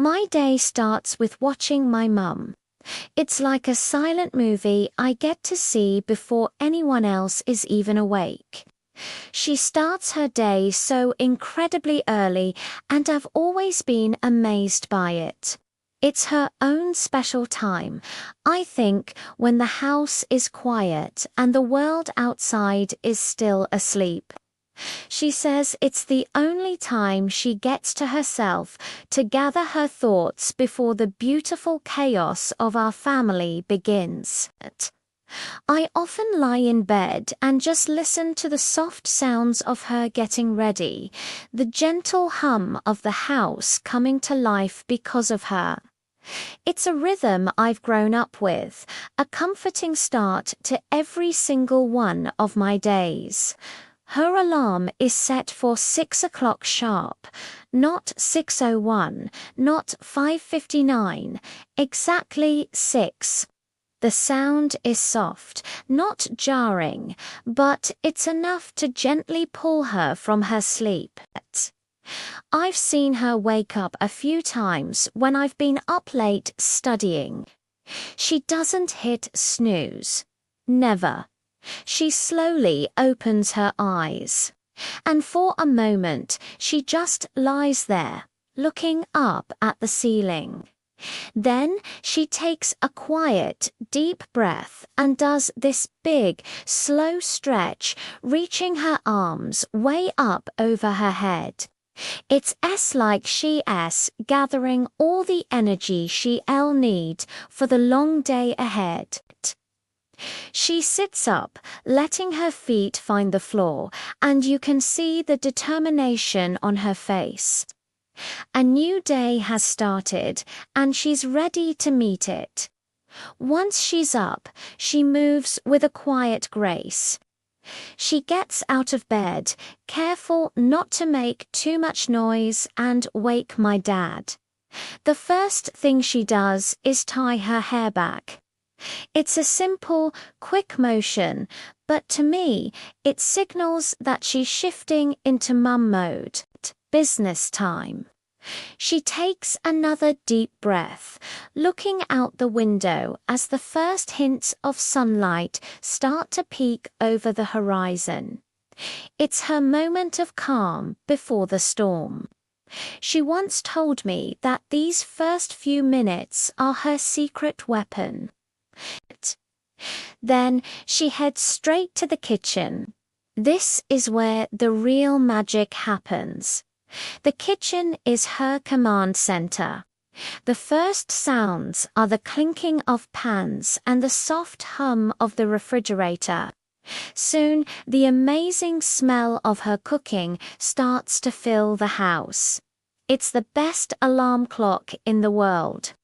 My day starts with watching my mum. It's like a silent movie I get to see before anyone else is even awake. She starts her day so incredibly early, and I've always been amazed by it. It's her own special time, I think, when the house is quiet and the world outside is still asleep. She says it's the only time she gets to herself to gather her thoughts before the beautiful chaos of our family begins. I often lie in bed and just listen to the soft sounds of her getting ready, the gentle hum of the house coming to life because of her. It's a rhythm I've grown up with, a comforting start to every single one of my days. Her alarm is set for 6 o'clock sharp, not 6:01, not 5:59, exactly 6. The sound is soft, not jarring, but it's enough to gently pull her from her sleep. I've seen her wake up a few times when I've been up late studying. She doesn't hit snooze. Never. She slowly opens her eyes. And for a moment, she just lies there, looking up at the ceiling. Then she takes a quiet, deep breath and does this big, slow stretch, reaching her arms way up over her head. It's like she's gathering all the energy she'll need for the long day ahead. She sits up, letting her feet find the floor, and you can see the determination on her face. A new day has started, and she's ready to meet it. Once she's up, she moves with a quiet grace. She gets out of bed, careful not to make too much noise and wake my dad. The first thing she does is tie her hair back. It's a simple, quick motion, but to me, it signals that she's shifting into mum mode, business time. She takes another deep breath, looking out the window as the first hints of sunlight start to peek over the horizon. It's her moment of calm before the storm. She once told me that these first few minutes are her secret weapon. Then she heads straight to the kitchen. This is where the real magic happens. The kitchen is her command center. The first sounds are the clinking of pans and the soft hum of the refrigerator. Soon, the amazing smell of her cooking starts to fill the house. It's the best alarm clock in the world.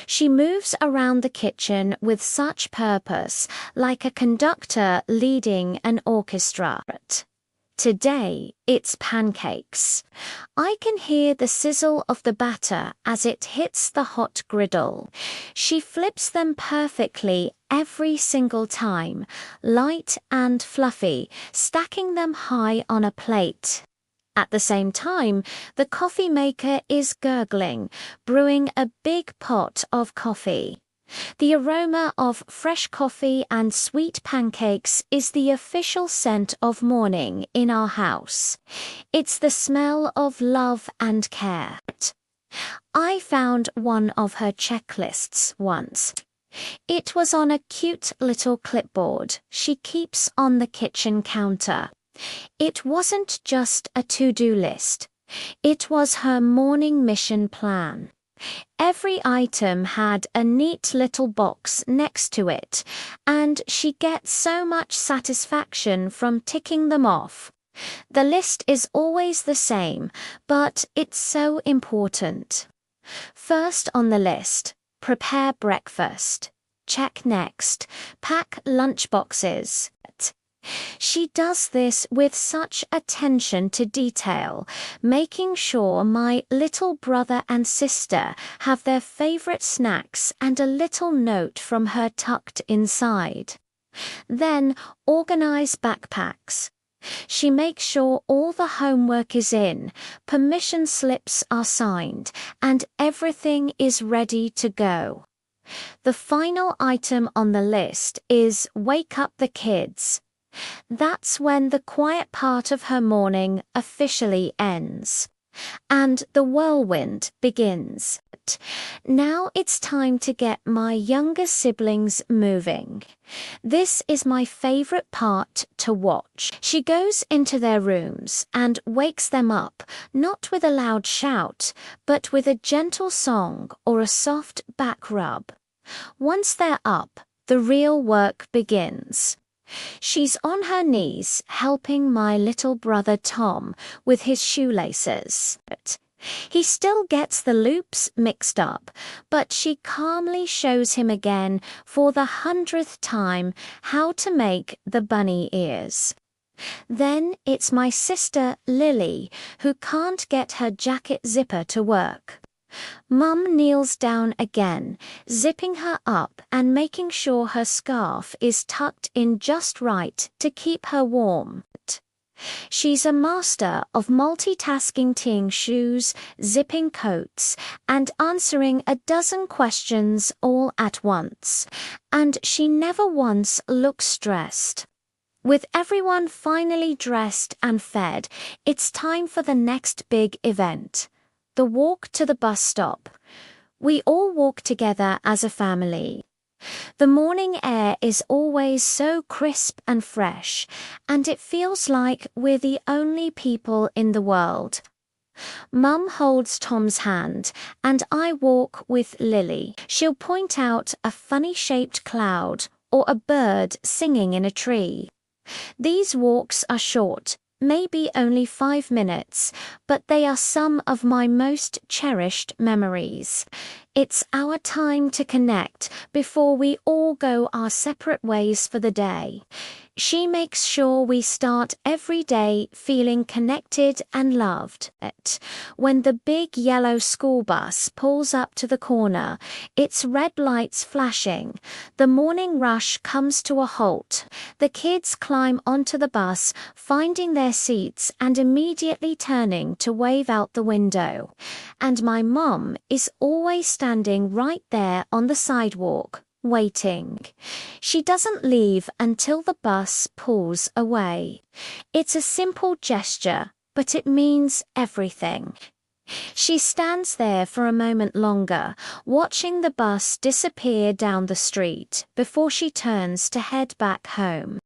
She moves around the kitchen with such purpose, like a conductor leading an orchestra. Today, it's pancakes. I can hear the sizzle of the batter as it hits the hot griddle. She flips them perfectly every single time, light and fluffy, stacking them high on a plate. At the same time, the coffee maker is gurgling, brewing a big pot of coffee. The aroma of fresh coffee and sweet pancakes is the official scent of morning in our house. It's the smell of love and care. I found one of her checklists once. It was on a cute little clipboard she keeps on the kitchen counter. It wasn't just a to-do list. It was her morning mission plan. Every item had a neat little box next to it, and she gets so much satisfaction from ticking them off. The list is always the same, but it's so important. First on the list, prepare breakfast. Check next, pack lunchboxes. She does this with such attention to detail, making sure my little brother and sister have their favorite snacks and a little note from her tucked inside. Then organize backpacks. She makes sure all the homework is in, permission slips are signed, and everything is ready to go. The final item on the list is wake up the kids. That's when the quiet part of her morning officially ends. And the whirlwind begins. Now it's time to get my younger siblings moving. This is my favorite part to watch. She goes into their rooms and wakes them up, not with a loud shout, but with a gentle song or a soft back rub. Once they're up, the real work begins. She's on her knees helping my little brother Tom with his shoelaces. He still gets the loops mixed up, but she calmly shows him again for the 100th time how to make the bunny ears. Then it's my sister Lily who can't get her jacket zipper to work. Mum kneels down again, zipping her up and making sure her scarf is tucked in just right to keep her warm. She's a master of multitasking, tying shoes, zipping coats, and answering a dozen questions all at once, and she never once looks stressed. With everyone finally dressed and fed, it's time for the next big event. The walk to the bus stop. We all walk together as a family. The morning air is always so crisp and fresh, and it feels like we're the only people in the world. Mum holds Tom's hand, and I walk with Lily. She'll point out a funny-shaped cloud or a bird singing in a tree. These walks are short, maybe only 5 minutes, but they are some of my most cherished memories. It's our time to connect before we all go our separate ways for the day. She makes sure we start every day feeling connected and loved. When the big yellow school bus pulls up to the corner, its red lights flashing, the morning rush comes to a halt. The kids climb onto the bus, finding their seats and immediately turning to wave out the window. And my mum is always standing right there on the sidewalk, waiting. She doesn't leave until the bus pulls away. It's a simple gesture, but it means everything. She stands there for a moment longer, watching the bus disappear down the street before she turns to head back home.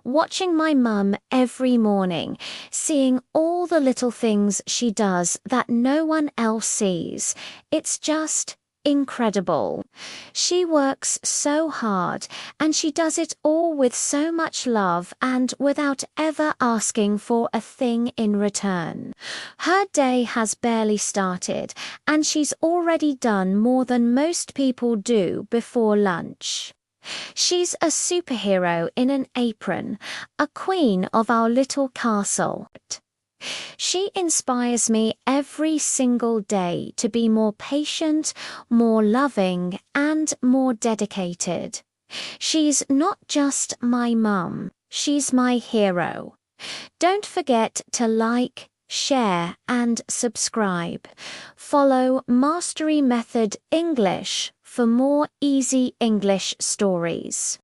Watching my mum every morning, seeing all the little things she does that no one else sees, it's just incredible. She works so hard, and she does it all with so much love and without ever asking for a thing in return. Her day has barely started, and she's already done more than most people do before lunch. She's a superhero in an apron, a queen of our little castle. She inspires me every single day to be more patient, more loving, and more dedicated. She's not just my mum, she's my hero. Don't forget to like, share, and subscribe. Follow Mastery Method English for more easy English stories.